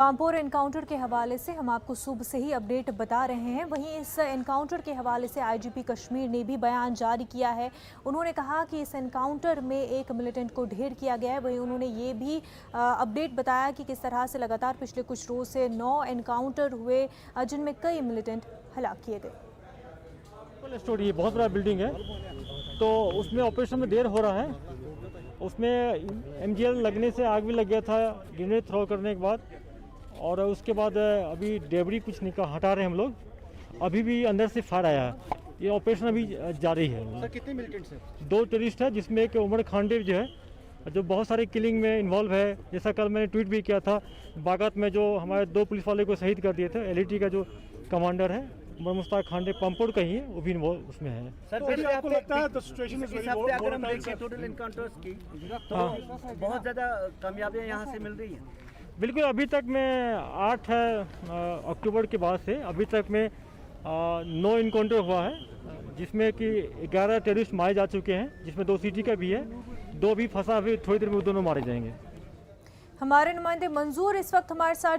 Rampur encounter के हवाले से हम आपको सुबह से ही अपडेट बता रहे हैं। वहीं इस एनकाउंटर के हवाले से आईजीपी कश्मीर ने भी बयान जारी किया है। उन्होंने कहा कि इस एनकाउंटर में एक मिलिटेंट को ढेर किया गया है। वहीं उन्होंने ये भी अपडेट बताया कि किस तरह से लगातार पिछले कुछ रोज से 9 एनकाउंटर हुए जिनमें कई मिलिटेंट हलाक किए गए। स्टोरी बहुत बड़ा बिल्डिंग है, तो उसमें ऑपरेशन में देर हो रहा है। उसमें एमजीएल लगने से आग भी लग गया था ग्रेनेड थ्रो करने के बाद, और उसके बाद अभी डेबरी कुछ हटा रहे हैं हम लोग। अभी भी अंदर से फायर आया है। ये ऑपरेशन अभी जारी है। सर कितने मिलिटेंट्स हैं? 2 टेररिस्ट है, जिसमें एक उमर खांडे जो है, जो बहुत सारे किलिंग में इन्वॉल्व है। जैसा कल मैंने ट्वीट भी किया था, बागत में जो हमारे 2 पुलिस वाले को शहीद कर दिए थे। एलईटी का जो कमांडर है उमर मुश्ताक खांडे पंपोड़ का ही है, वो भी इन्वॉल्व उसमें है। सर फिर आपको लगता है द सिचुएशन इज वेरी अगर हम देखें टोटल एनकाउंटर्स की तो बहुत ज़्यादा कामयाबियां यहाँ से मिल रही हैं। बिल्कुल, अभी तक में 8 अक्टूबर के बाद से अभी तक में 9 इनकाउंटर हुआ है, जिसमें कि 11 टेररिस्ट मारे जा चुके हैं, जिसमें 2 सिटी का भी है, 2 भी फंसा। अभी थोड़ी देर में वो दोनों मारे जाएंगे। हमारे नुमाइंदे मंजूर इस वक्त हमारे साथ